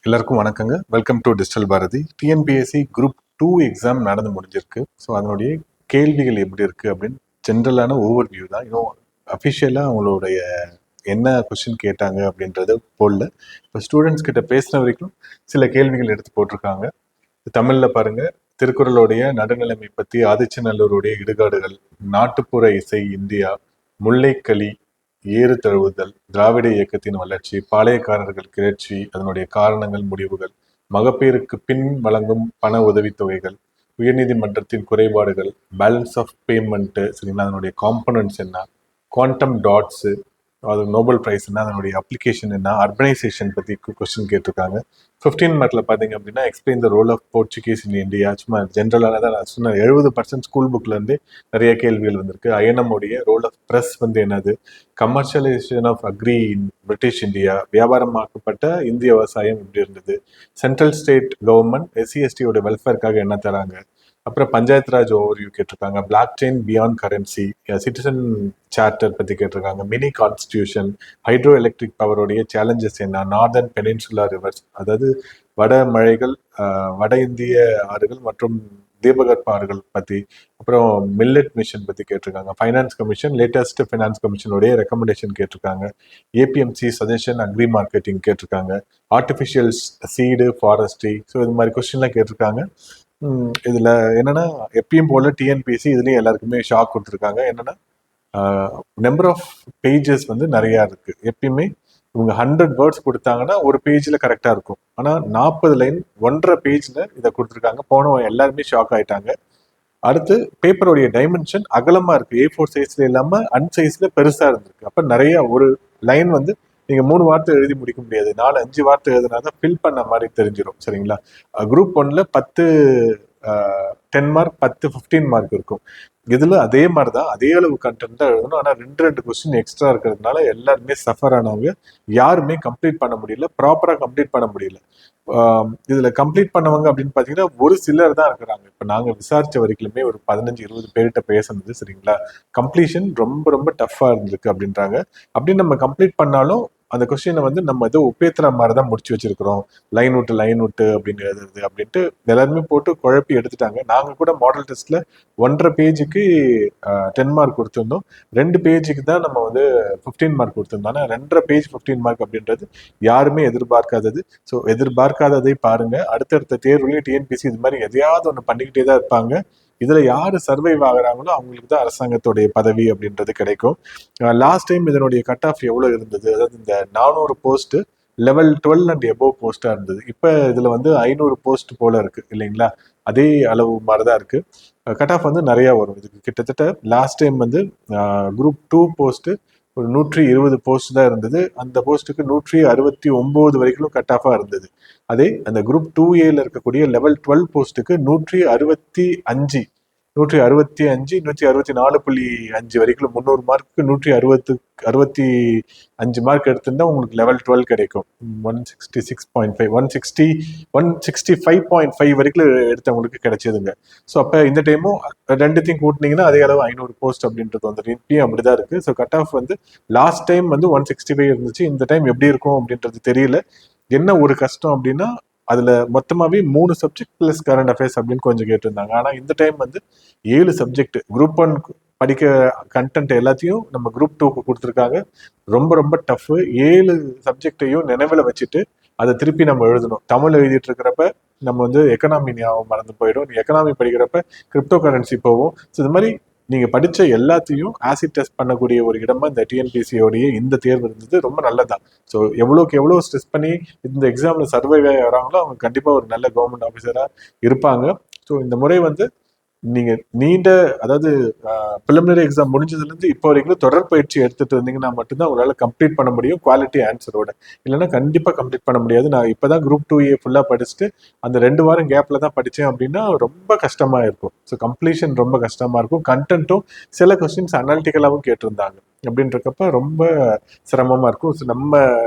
எல்லாருக்கும் வணக்கங்க. Welcome to digital Bharathi. TNPSC group 2 exam நடந்து முடிஞ்சிருக்கு. ஸோ அதனுடைய கேள்விகள் எப்படி இருக்கு அப்படின்னு ஜென்ரலான ஓவர் வியூ தான். இன்னும் அஃபிஷியலாக அவங்களுடைய என்ன கொஸ்டின் கேட்டாங்க அப்படின்றது போடல. இப்போ ஸ்டூடெண்ட்ஸ் கிட்ட பேசின வரைக்கும் சில கேள்விகள் எடுத்து போட்டிருக்காங்க. தமிழில் பாருங்க, திருக்குறளுடைய நடுநிலைமை பற்றி, ஆதிச்சநல்லூருடைய இடுகாடுகள், நாட்டுப்புற இசை இந்தியா, முல்லைக்களி, ஏறு தழுவுதல், திராவிட இயக்கத்தின் வளர்ச்சி, பாளையக்காரர்கள் கிளர்ச்சி, அதனுடைய காரணங்கள், முடிவுகள், மகப்பேறுக்கு பின் வழங்கும் பண உதவித்தொகைகள், உயர்நீதிமன்றத்தின் குறைபாடுகள், பேலன்ஸ் ஆஃப் பேமெண்ட், சரிங்களா, அதனுடைய காம்பனன்ட்ஸ் என்ன, குவாண்டம் டாட்ஸு, அது நோபல் ப்ரைஸ் என்ன, அதனுடைய அப்ளிகேஷன் என்ன, அர்பனைசேஷன் பற்றி கொஸ்டின் கேட்டிருக்காங்க. 15 மார்க்கில் பார்த்தீங்க அப்படின்னா explain the role of Portuguese in India. சும்மா ஜென்ரலான தான் நான் சொன்னேன். 70% ஸ்கூல் புக்லேருந்து நிறைய கேள்விகள் வந்திருக்கு. ஐஎன்எம்முடைய ரோல் ஆஃப் ப்ரெஸ் வந்து என்னது, commercialisation of agri in British India, வியாபாரமாக்கப்பட்ட இந்திய விவசாயம் எப்படி இருந்தது, சென்ட்ரல் ஸ்டேட் கவர்மெண்ட் எஸ்சிஎஸ்டியோட வெல்ஃபேருக்காக என்ன தராங்க, அப்புறம் பஞ்சாயத்து ராஜ் ஓவர்வியூ கேட்டிருக்காங்க, blockchain beyond currency, citizen charter பற்றி கேட்டிருக்காங்க, மினி கான்ஸ்டியூஷன், ஹைட்ரோ எலக்ட்ரிக் பவருடைய சேலஞ்சஸ் என்ன, நார்தர்ன் பெனின்சுலா ரிவர்ஸ், அதாவது வட மழைகள், வட இந்திய ஆறுகள் மற்றும் தீபகற்ப ஆறுகள் பற்றி, அப்புறம் மில்லட் மிஷன் பற்றி கேட்டிருக்காங்க, ஃபைனான்ஸ் கமிஷன், லேட்டஸ்ட் ஃபைனான்ஸ் கமிஷனுடைய ரெக்கமெண்டேஷன் கேட்டிருக்காங்க, ஏபிஎம்சி சஜஷன் அக்ரி மார்க்கெட்டிங் கேட்டிருக்காங்க, ஆர்டிஃபிஷியல் சீடு ஃபாரஸ்ட்ரி. ஸோ இது மாதிரி கொஸ்டின்லாம் கேட்டிருக்காங்க. இதில் என்னென்னா எப்பயும் போல் டிஎன்பிஎஸ்சி இதுலேயும் எல்லாருக்குமே ஷாக் கொடுத்துருக்காங்க. என்னென்னா நம்பர் ஆஃப் பேஜஸ் வந்து நிறையா இருக்குது. எப்பயுமே இவங்க 100 வேர்ட்ஸ் கொடுத்தாங்கன்னா ஒரு பேஜில் கரெக்டாக இருக்கும். ஆனால் 40 லைன் 1.5 பேஜில் இதை கொடுத்துருக்காங்க. போனவங்க எல்லாருமே ஷாக் ஆகிட்டாங்க. அடுத்து பேப்பருடைய டைமென்ஷன் அகலமாக இருக்குது. A4 சைஸில் இல்லாமல் அன்சைஸில் பெருசாக இருந்திருக்கு. அப்போ நிறையா ஒரு லைன் வந்து நீங்கள் 3 வார்த்தை எழுதி முடிக்க முடியாது. 4-5 வார்த்தை எழுதுனா தான் ஃபில் பண்ண மாதிரி தெரிஞ்சிடும். சரிங்களா? குரூப் 1ல் 10 மார்க், 15 மார்க் இருக்கும். இதில் அதே மாதிரி தான், அதே அளவு கண்டென்ட் தான் எழுதணும். ஆனால் 2 கொஸ்டின் எக்ஸ்ட்ரா இருக்கிறதுனால எல்லாருமே சஃபர் ஆனவங்க. யாருமே கம்ப்ளீட் பண்ண முடியல, ப்ராப்பராக கம்ப்ளீட் பண்ண முடியல. இதில் கம்ப்ளீட் பண்ணவங்க அப்படின்னு பார்த்தீங்கன்னா ஒரு சிலர் தான் இருக்கிறாங்க. இப்போ நாங்கள் விசாரித்த வரைக்குமே ஒரு 15-20 பேர்கிட்ட பேசுனது, சரிங்களா, கம்ப்ளீஷன் ரொம்ப ரொம்ப டஃப்பாக இருந்திருக்கு அப்படின்றாங்க. அப்படின்னு நம்ம கம்ப்ளீட் பண்ணாலும் அந்த கொஸ்டினை வந்து நம்ம ஏதோ ஒப்பேத்துற மாதிரி தான் முடிச்சு வச்சிருக்கிறோம், லைன் விட்டு அப்படின்னு எழுதுறது அப்படின்ட்டு எல்லாருமே போட்டு குழப்பி எடுத்துட்டாங்க. நாங்கள் கூட மாடல் டெஸ்ட்ல 1.5 பேஜுக்கு 10 மார்க் கொடுத்துருந்தோம். 2 பேஜுக்கு தான் நம்ம வந்து 15 மார்க் கொடுத்துருந்தோம். ஆனால் 2.5 பேஜ் 15 மார்க் அப்படின்றது யாருமே எதிர்பார்க்காதது. ஸோ எதிர்பார்க்காததை பாருங்க. அடுத்தடுத்த தேர்வுலையும் டிஎன்பிசி இது மாதிரி எதையாவது ஒன்று பண்ணிக்கிட்டே தான் இருப்பாங்க. இதுல யாரு சர்வைவ் ஆகுறாங்களோ அவங்களுக்கு தான் அரசாங்கத்துடைய பதவி அப்படின்றது கிடைக்கும். லாஸ்ட் டைம் இதனுடைய கட் ஆஃப் எவ்வளவு இருந்தது, அதாவது இந்த 400 போஸ்ட் லெவல் 12 அண்ட் எபோவ் போஸ்டா இருந்தது. இப்ப இதுல வந்து 500 போஸ்ட் போல இருக்கு இல்லைங்களா? அதே அளவு மாதிரிதான் இருக்கு. கட் ஆஃப் வந்து நிறைய வரும். இதுக்கு கிட்டத்தட்ட லாஸ்ட் டைம் வந்து குரூப் 2 போஸ்ட் ஒரு 120 போஸ்ட் தான் இருந்தது. அந்த போஸ்ட்டுக்கு 169 வரைக்கும் கட் ஆஃபா இருந்தது. அதே அந்த குரூப் 2A இருக்கக்கூடிய லெவல் 12 போஸ்ட்டுக்கு 165 164.5 வரைக்கும் 300 மார்க்கு 165 மார்க் எடுத்திருந்தா உங்களுக்கு லெவல் 12 கிடைக்கும். 166.5 165.5 வரைக்கும் எடுத்தவங்களுக்கு கிடைச்சதுங்க. ஸோ அப்போ இந்த டைமும் ரெண்டுத்தையும் கூட்டினீங்கன்னா அதே அளவு 500 போஸ்ட் அப்படின்றது வந்துடும். இப்பயும் அப்படிதான் இருக்கு. ஸோ கட் ஆஃப் வந்து லாஸ்ட் டைம் வந்து 165 இருந்துச்சு. இந்த டைம் எப்படி இருக்கும் அப்படின்றது தெரியல. என்ன ஒரு கஷ்டம் அப்படின்னா அதுல மொத்தமாவே 3 சப்ஜெக்ட் பிளஸ் கரண்ட் அஃபேர்ஸ் அப்படின்னு கொஞ்சம் கேட்டிருந்தாங்க. ஆனா இந்த டைம் வந்து 7 சப்ஜெக்ட் குரூப் 1 படிக்க கண்டென்ட் எல்லாத்தையும் நம்ம குரூப் 2க்கு கொடுத்துருக்காங்க. ரொம்ப ரொம்ப டஃப். 7 சப்ஜெக்டையும் நினைவில் வச்சுட்டு அதை திருப்பி நம்ம எழுதணும். தமிழ் எழுதிட்டு இருக்கிறப்ப நம்ம வந்து எக்கனாமி ஞாபகம் மறந்து போயிடும். எக்கனாமி படிக்கிறப்ப கிரிப்டோ கரன்சி போகும். ஸோ இது மாதிரி நீங்க படிச்ச எல்லாத்தையும் ஆசிட் டெஸ்ட் பண்ணக்கூடிய ஒரு இடமா இந்த டிஎன்பிசியோடைய இந்த தேர்வு இருந்தது. ரொம்ப நல்லதான். ஸோ எவ்வளோக்கு எவ்வளோ ஸ்ட்ரெஸ் பண்ணி இந்த எக்ஸாம்ல சர்வைவ் ஆகிறாங்களோ அவங்க கண்டிப்பா ஒரு நல்ல கவர்மெண்ட் ஆஃபீஸரா இருப்பாங்க. ஸோ இந்த முறை வந்து நீங்க நீண்ட, அதாவது பிலிமினரி எக்ஸாம் முடிஞ்சதுலேருந்து இப்போ வரைக்கும் தொடர் பயிற்சி எடுத்துட்டு இருந்தீங்கன்னா மட்டும்தான் உங்களால் கம்ப்ளீட் பண்ண முடியும் குவாலிட்டி ஆன்சரோட. இல்லைன்னா கண்டிப்பாக கம்ப்ளீட் பண்ண முடியாது. நான் இப்போதான் குரூப் 2A ஃபுல்லாக படிச்சுட்டு அந்த 2 வாரம் கேப்ல தான் படித்தேன் அப்படின்னா ரொம்ப கஷ்டமா இருக்கும். ஸோ கம்ப்ளீஷன் ரொம்ப கஷ்டமா இருக்கும். கண்டென்ட்டும் சில கொஸ்டின்ஸ் அனாலிட்டிக்கலாகவும் கேட்டிருந்தாங்க. அப்படின்றக்கப்ப ரொம்ப சிரமமா இருக்கும். ஸோ நம்ம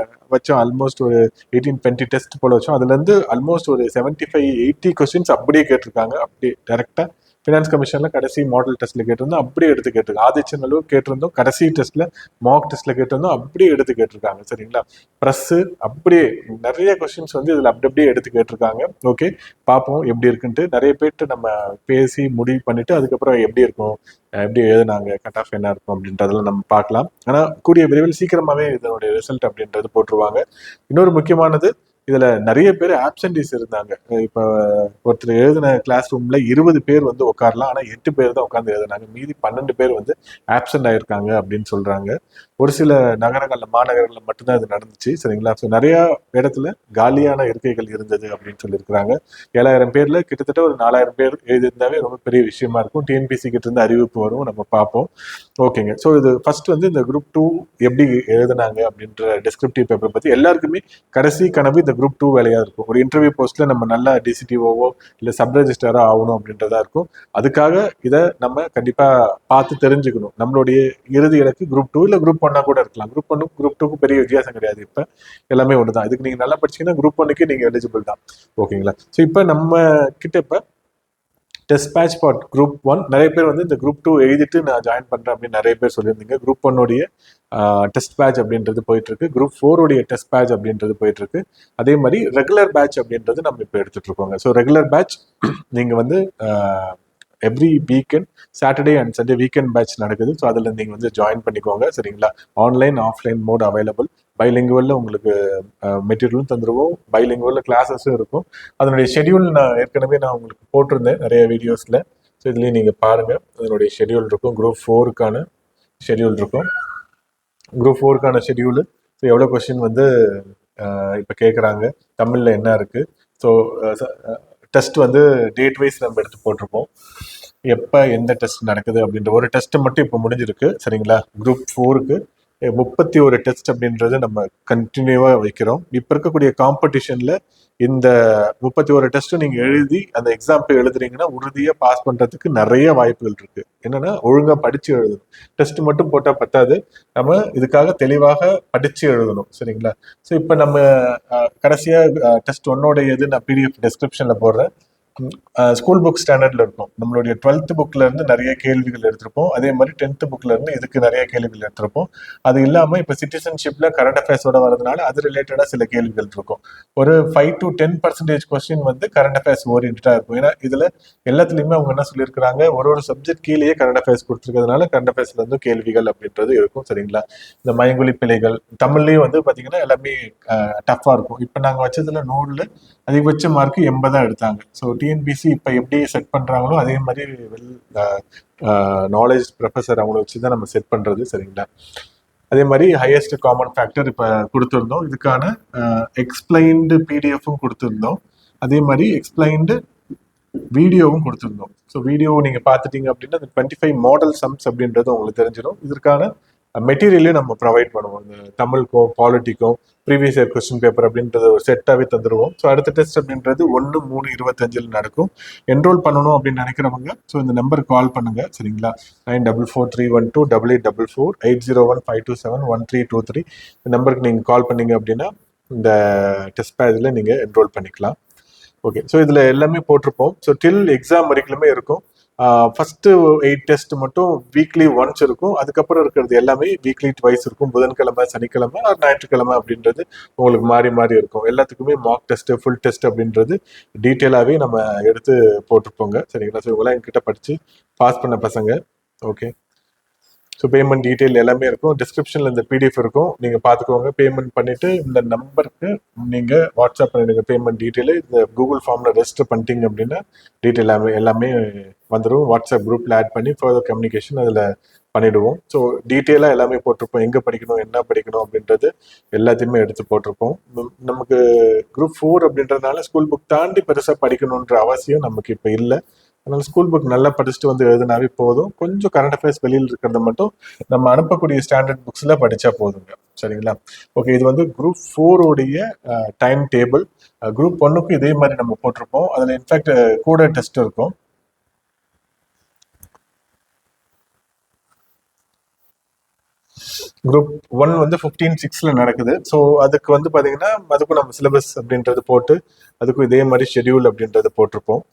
வச்சோம் ஆல்மோஸ்ட் ஒரு 18-20 டெஸ்ட் போல வச்சோம். அதுலேருந்து ஆல்மோஸ்ட் ஒரு 75-80 கொஸ்டின்ஸ் அப்படியே கேட்டிருக்காங்க. அப்படியே டைரக்டா ஃபினான்ஸ் கமிஷன்ல கடைசி மாடல் டெஸ்ட்ல கேட்டிருந்தோம், அப்படியே எடுத்து கேட்டிருக்காங்க. ஆதிச்சநல்லூர் கேட்டிருந்தோம், கடைசி டெஸ்ட்ல மார்க் டெஸ்ட்ல கேட்டிருந்தோம், அப்படியே எடுத்து கேட்டிருக்காங்க. சரிங்களா? ப்ரெஸ் அப்படியே நிறைய கொஸ்டின்ஸ் வந்து இதுல அப்படி அப்படியே எடுத்து கேட்டிருக்காங்க. ஓகே, பார்ப்போம் எப்படி இருக்குன்ட்டு. நிறைய பேர்ட்டு நம்ம பேசி முடிவு பண்ணிட்டு அதுக்கப்புறம் எப்படி இருக்கும், எப்படி எழுதுனாங்க, கட் ஆஃப் என்ன இருக்கும் அப்படின்றதெல்லாம் நம்ம பார்க்கலாம். ஆனா கூடிய விரைவில் சீக்கிரமாவே இதனுடைய ரிசல்ட் அப்படின்றது போட்டுருவாங்க. இன்னொரு முக்கியமானது, இதுல நிறைய பேர் ஆப்சன்டிஸ் இருந்தாங்க. இப்ப ஒருத்தர் எழுதின கிளாஸ் ரூம்ல 20 பேர் வந்து உட்காரலாம், ஆனா 8 பேர் தான் உட்காந்து எழுதினாங்க. மீதி 12 பேர் வந்து ஆப்சென்ட் ஆயிருக்காங்க அப்படின்னு சொல்றாங்க. ஒரு சில நகரங்கள்ல, மாநகரங்கள்ல மட்டும்தான் இது நடந்துச்சு. சரிங்களா? ஸோ நிறைய இடத்துல காலியான இருக்கைகள் இருந்தது அப்படின்னு சொல்லியிருக்கிறாங்க. 7,000 பேர்ல கிட்டத்தட்ட ஒரு 4,000 பேர் எழுதியிருந்தாவே ரொம்ப பெரிய விஷயமா இருக்கும். டிஎன்பிசி கிட்ட இருந்து அறிவிப்பு வரும், நம்ம பார்ப்போம். ஓகேங்க. ஸோ இது ஃபர்ஸ்ட் வந்து இந்த குரூப் 2 எப்படி எழுதுனாங்க அப்படின்ற டெஸ்கிரிப்டிவ் பேப்பர் பத்தி எல்லாருக்குமே கடைசி கனவு இந்த குரூப் 2 வேலையா இருக்கும். ஒரு இன்டர்வியூ போஸ்ட்ல நம்ம நல்லா டிசிடிஓவோ இல்ல சப் ரெஜிஸ்டரா ஆகணும் அப்படின்றதா இருக்கும். அதுக்காக இதை நம்ம கண்டிப்பா பார்த்து தெரிஞ்சுக்கணும். நம்மளுடைய இறுதி இலக்கு குரூப் 2 இல்ல குரூப் 1 கூட இருக்கலாம். குரூப் 1 குரூப் 2க்கு பெரிய வித்தியாசம் கிடையாது. இப்ப எல்லாமே ஒண்ணுதான். இதுக்கு நீங்க நல்லா படிச்சீங்கன்னா குரூப் 1க்கு நீங்க எலிஜிபிள் தான். ஓகேங்களா? ஸோ இப்ப நம்ம கிட்ட இப்ப டெஸ்ட் பேட்ச் ஃபார் குரூப் 1 நிறைய பேர் வந்து இந்த குரூப் 2 எழுதிட்டு நான் ஜாயின் பண்றேன் அப்படின்னு நிறைய பேர் சொல்லியிருந்தீங்க. குரூப் 1 உடைய டெஸ்ட் பேட்ச் அப்படின்றது போயிட்டு இருக்கு. குரூப் 4 உடைய டெஸ்ட் பேட்ச் அப்படின்றது போயிட்டு இருக்கு. அதே மாதிரி ரெகுலர் பேட்ச் அப்படின்றது நம்ம இப்போ எடுத்துட்டு இருக்கோங்க. ஸோ ரெகுலர் பேட்ச் நீங்க வந்து every weekend Saturday and Sunday weekend batch நடக்குது. ஸோ அதில் நீங்கள் வந்து ஜாயின் பண்ணிக்கோங்க. சரிங்களா? Online offline mode available. பைலிங்குவலில் உங்களுக்கு மெட்டீரியலும் தந்துடுவோம், பைலிங்குவலில் கிளாஸஸும் இருக்கும். அதனுடைய ஷெடியூல் நான் உங்களுக்கு போட்டிருந்தேன் நிறைய வீடியோஸில். ஸோ இதுலேயும் நீங்கள் பாருங்கள், அதனுடைய ஷெடியூல் இருக்கும். குரூப் 4க்கான ஷெடியூல் இருக்கும். குரூப் 4க்கான ஷெடியூலு. ஸோ எவ்வளோ கொஸ்டின் வந்து இப்போ கேட்குறாங்க, தமிழில் என்ன இருக்குது. ஸோ டெஸ்ட் வந்து டேட் வைஸ் நம்ம எடுத்து போட்டிருப்போம். எப்போ எந்த டெஸ்ட் நடக்குது அப்படின்ற ஒரு டெஸ்ட் மட்டும் இப்போ முடிஞ்சிருக்கு. சரிங்களா? குரூப் 4க்கு 31 டெஸ்ட் அப்படின்றது நம்ம கண்டினியூவா வைக்கிறோம். இப்ப இருக்கக்கூடிய காம்படிஷன்ல இந்த 31 டெஸ்ட் நீங்க எழுதி அந்த எக்ஸாம் போய் எழுதுறீங்கன்னா உறுதியா பாஸ் பண்றதுக்கு நிறைய வாய்ப்புகள் இருக்கு. என்னன்னா ஒழுங்கா படிச்சு எழுதணும். டெஸ்ட் மட்டும் போட்டா பத்தாது, நம்ம இதுக்காக தெளிவாக படிச்சு எழுதணும். சரிங்களா? ஸோ இப்ப நம்ம கடைசியா டெஸ்ட் 1 இது நான் பிடிஎஃப் டெஸ்கிரிப்ஷன்ல போடுறேன். ஸ்கூல் புக் ஸ்டாண்டர்ட்ல இருக்கும். நம்மளுடைய 12th புக்ல இருந்து நிறைய கேள்விகள் எடுத்திருப்போம். அதே மாதிரி 10th புக்ல இருந்து இதுக்கு நிறைய கேள்விகள் எடுத்திருப்போம். அது இல்லாம இப்ப சிட்டிசன்ஷிப்ல கரண்ட் அஃபேர்ஸோட வரதுனால அது ரிலேட்டடா சில கேள்விகள் இருக்கும். ஒரு 5 to 10% கொஸ்டின் வந்து கரண்ட் அஃபேர்ஸ் ஓரியன்டா இருக்கும். ஏன்னா இதுல எல்லாத்துலயுமே அவங்க என்ன சொல்லியிருக்கிறாங்க, ஒரு சப்ஜெக்ட் கீழேயே கரண்ட் அஃபேர்ஸ் கொடுத்துருக்கிறதுனால கரண்ட் அஃபேர்ஸ்ல இருந்து கேள்விகள் அப்படின்றது இருக்கும். சரிங்களா? இந்த மயங்கொலி பிழைகள் தமிழ்லயும் வந்து பாத்தீங்கன்னா எல்லாமே டஃபா இருக்கும். இப்ப நாங்க வச்சதுல 100ல அதிகபட்ச மார்க் 80 எடுத்தாங்க. ஸோ டிஎன்பிசி இப்போ எப்படி செட் பண்ணுறாங்களோ அதே மாதிரி வெல் நாலேஜ் ப்ரொஃபஸர் அவங்கள வச்சு தான் நம்ம செட் பண்ணுறது. சரிங்களா? அதே மாதிரி ஹையஸ்ட் காமன் ஃபேக்டர் இப்போ கொடுத்துருந்தோம். இதுக்கான எக்ஸ்பிளைன்டு பிடிஎஃப்பும் கொடுத்துருந்தோம். அதே மாதிரி எக்ஸ்பிளைன்டு வீடியோவும் கொடுத்துருந்தோம். ஸோ வீடியோ நீங்கள் பார்த்துட்டீங்க அப்படின்னா அந்த 25 மாடல் சம்ஸ் அப்படின்றது உங்களுக்கு தெரிஞ்சிடும். இதற்கான மெட்டீரியலையும் நம்ம ப்ரொவைட் பண்ணுவோம். இந்த தமிழுக்கும் பாலிட்டிக்கும் ப்ரீவியஸ் இயர் கொஸ்டின் பேப்பர் அப்படின்றத ஒரு செட்டாகவே தந்துடுவோம். ஸோ அடுத்த டெஸ்ட் அப்படின்றது 1/3/25 நடக்கும். என்ரோல் பண்ணணும் அப்படின்னு நினைக்கிறவங்க ஸோ இந்த நம்பருக்கு கால் பண்ணுங்க. சரிங்களா? 9443128844 8015271323 இந்த நம்பருக்கு நீங்கள் கால் பண்ணீங்க அப்படின்னா இந்த டெஸ்ட் பேஜில் நீங்கள் என்ரோல் பண்ணிக்கலாம். ஓகே, ஸோ இதில் எல்லாமே போட்டிருப்போம். ஸோ டில் எக்ஸாம் வரைக்குமே இருக்கும். ஃபர்ஸ்ட் 8 டெஸ்ட் மட்டும் வீக்லி ஒன்ஸ் இருக்கும். அதுக்கப்புறம் இருக்கிறது எல்லாமே வீக்லி ட்வைஸ் இருக்கும். புதன்கிழமை, சனிக்கிழமை, ஞாயிற்றுக்கிழமை அப்படின்றது உங்களுக்கு மாறி மாறி இருக்கும். எல்லாத்துக்குமே மார்க் டெஸ்ட், ஃபுல் டெஸ்ட் அப்படின்றது டீட்டெயிலாகவே நம்ம எடுத்து போட்டிருப்போங்க. சரிங்களா? ஸோ இவங்களாம் என்கிட்ட படித்து பாஸ் பண்ண பசங்க. ஓகே, ஸோ பேமெண்ட் டீட்டெயில் எல்லாமே இருக்கும். டிஸ்கிரிப்ஷனில் இந்த பிடிஎஃப் இருக்கும், நீங்கள் பார்த்துக்கோங்க. பேமெண்ட் பண்ணிவிட்டு இந்த நம்பருக்கு நீங்கள் வாட்ஸ்அப் பண்ணிடுங்க பேமெண்ட் டீட்டெயிலு. இந்த கூகுள் ஃபார்மில் ரெஜிஸ்டர் பண்ணிட்டீங்க அப்படின்னா டீட்டெயில் எல்லாமே வந்துடும். வாட்ஸ்அப் குரூப்பில் ஆட் பண்ணி ஃபர்தர் கம்யூனிகேஷன் அதில் பண்ணிவிடுவோம். ஸோ டீட்டெயிலாக எல்லாமே போட்டிருப்போம். எங்கே படிக்கணும், என்ன படிக்கணும் அப்படின்றது எல்லாத்தையுமே எடுத்து போட்டிருப்போம். நமக்கு குரூப் 4 அப்படின்றதுனால ஸ்கூல் புக் தாண்டி பெருசாக படிக்கணுன்ற அவசியம் நமக்கு இப்போ இல்லை. அதனால ஸ்கூல் புக் நல்லா படிச்சுட்டு வந்து எழுதினாவே போதும். கொஞ்சம் கரண்ட் அஃபேர்ஸ் வெளியில் இருக்கிறத மட்டும் நம்ம அனுப்பக்கூடிய ஸ்டாண்டர்ட் புக்ஸ்ல படிச்சா போதுங்க. சரிங்களா? ஓகே, இது வந்து குரூப் 4 உடைய டைம் டேபிள். குரூப் 1க்கும் இதே மாதிரி நம்ம போட்டிருப்போம். அதுல இன்ஃபேக்ட் கூட டெஸ்ட் இருக்கும். குரூப் 1 வந்து 15/6 நடக்குது. ஸோ அதுக்கு வந்து பாத்தீங்கன்னா அதுக்கும் நம்ம சிலபஸ் அப்படின்றது போட்டு அதுக்கும் இதே மாதிரி ஷெடியூல் அப்படின்றது போட்டிருப்போம்.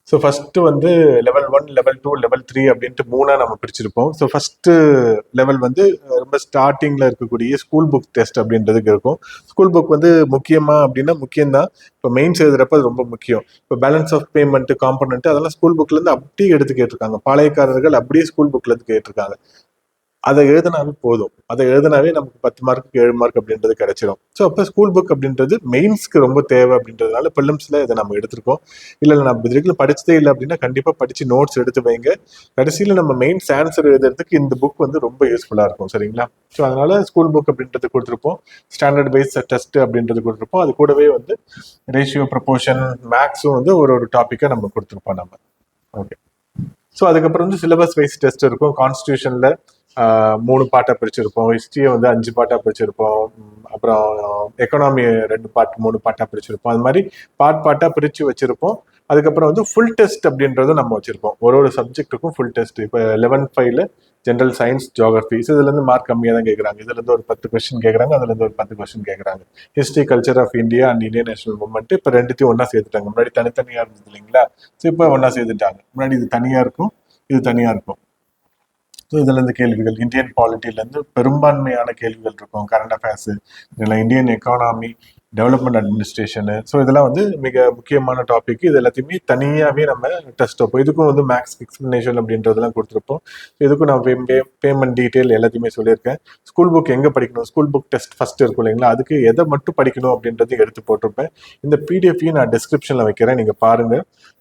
ஸோ ஃபர்ஸ்ட் வந்து லெவல் 1, லெவல் 2, லெவல் 3 அப்படின்ட்டு 3 நம்ம பிரிச்சிருப்போம். ஸோ ஃபர்ஸ்ட் லெவல் வந்து ரொம்ப ஸ்டார்டிங்ல இருக்கக்கூடிய ஸ்கூல் புக் டெஸ்ட் அப்படின்றதுக்கு இருக்கும். ஸ்கூல் புக் வந்து முக்கியமா அப்படின்னா முக்கியம்தான். இப்போ மெயின்ஸ் எழுதுறப்ப அது ரொம்ப முக்கியம். இப்போ பேலன்ஸ் ஆஃப் பேமெண்ட், காம்பனண்ட் அதெல்லாம் ஸ்கூல் புக்ல இருந்து அப்படியே எடுத்து கேட்டிருக்காங்க. பாளையக்காரர்கள் அப்படியே ஸ்கூல் புக்ல இருந்து கேட்டிருக்காங்க. அதை எழுதினாவே போதும். அதை எழுதினாவே நமக்கு 10 மார்க்கு 7 மார்க் அப்படின்றது கிடைச்சிடும். ஸோ அப்போ ஸ்கூல் புக் அப்படின்றது மெயின்ஸ்க்கு ரொம்ப தேவை அப்படின்றதுனால பிலிம்ஸ்ல இதை நம்ம எடுத்திருக்கோம். இல்லை நம்ம இது வரைக்கும் படிச்சதே இல்லை அப்படின்னா கண்டிப்பா படிச்சு நோட்ஸ் எடுத்து வைங்க. கடைசியில நம்ம மெயின்ஸ் ஆன்சர் எழுதுறதுக்கு இந்த புக் வந்து ரொம்ப யூஸ்ஃபுல்லா இருக்கும். சரிங்களா? ஸோ அதனால ஸ்கூல் புக் அப்படின்றது கொடுத்துருப்போம். ஸ்டாண்டர்ட் வைஸ் டெஸ்ட் அப்படின்றது கொடுத்துருப்போம். அது கூடவே வந்து ரேஷியோ, ப்ரொபோர்ஷன், மேக்ஸும் வந்து ஒரு டாப்பிக்கை நம்ம கொடுத்துருப்போம் நம்ம. ஓகே. ஸோ அதுக்கப்புறம் வந்து சிலபஸ் வைஸ் டெஸ்ட் இருக்கும். கான்ஸ்டியூஷன்ல 3 பார்ட்டா பிரிச்சிருப்போம். ஹிஸ்டரியை வந்து 5 பார்ட்டா பிரிச்சிருப்போம். அப்புறம் எக்கனாமி 2 பார்ட் 3 பார்ட்டா பிரிச்சிருப்போம். அது மாதிரி பார்ட்டா பிரிச்சு வச்சிருப்போம். அதுக்கப்புறம் வந்து ஃபுல் டெஸ்ட் அப்படின்றதும் நம்ம வச்சிருப்போம். ஒரு சப்ஜெக்ட்டுக்கும் ஃபுல் டெஸ்ட். இப்போ 11/5ல ஜென்ரல் சயின்ஸ், ஜியோகிரபி, இதுல இருந்து மார்க் கம்மியாக தான் கேட்குறாங்க. இதுல இருந்து ஒரு 10 கொஸ்டின் கேட்குறாங்க, அதுல இருந்து ஒரு 10 கொஸ்டின் கேட்குறாங்க. History, culture of India and Indian national movement இப்போ ரெண்டுத்தையும் ஒன்னா சேர்த்துட்டாங்க. முன்னாடி தனித்தனியா இருந்தது இல்லைங்களா? ஸோ இப்போ ஒன்னா சேர்த்துட்டாங்க. முன்னாடி இது தனியா இருக்கும், இது தனியா இருக்கும். ஸோ இதுல இருந்து கேள்விகள் இந்தியன் பாலிட்டில இருந்து பெரும்பான்மையான கேள்விகள் இருக்கும். கரண்ட் அஃபேர்ஸ், இதில் Indian economy, development administration. So இதெல்லாம் வந்து மிக முக்கியமான டாபிக். இது எல்லாத்தையுமே தனியாகவே நம்ம டெஸ்ட் வைப்போம். இதுக்கும் வந்து மேக்ஸ் எக்ஸ்பிளனேஷன் அப்படின்றதெல்லாம் கொடுத்துருப்போம். இதுக்கும் நான் பேமெண்ட் டீட்டெயில் எல்லாத்தையுமே சொல்லியிருக்கேன். ஸ்கூல் புக் எங்கே படிக்கணும், ஸ்கூல் புக் டெஸ்ட் ஃபர்ஸ்ட் இருக்கும் இல்லைங்களா, அதுக்கு எதை மட்டும் படிக்கணும் அப்படின்றது எடுத்து போட்டிருப்பேன். இந்த பிடிஎஃப்ையும் நான் டிஸ்கிரிப்ஷனில் வைக்கிறேன், நீங்கள் பாருங்க.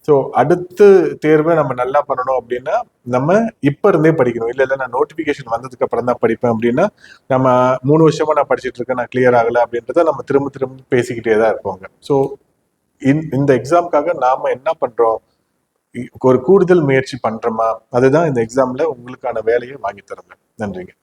ஸோ அடுத்த தேர்வை நம்ம நல்லா பண்ணணும் அப்படின்னா நம்ம இப்ப இருந்தே படிக்கணும். இல்லை நான் நோட்டிபிகேஷன் வந்ததுக்கு அப்புறம் தான் படிப்பேன் அப்படின்னா நம்ம 3 வருஷமா நான் படிச்சுட்டு இருக்கேன், நான் கிளியர் ஆகல அப்படின்றத நம்ம திரும்ப திரும்ப பேசிக்கிட்டே தான் இருப்போங்க. ஸோ இந்த எக்ஸாமுக்காக நாம என்ன பண்றோம், ஒரு கூடுதல் முயற்சி பண்றோமா, அதுதான் இந்த எக்ஸாம்ல உங்களுக்கான வேலையை வாங்கி தருங்க. நன்றிங்க.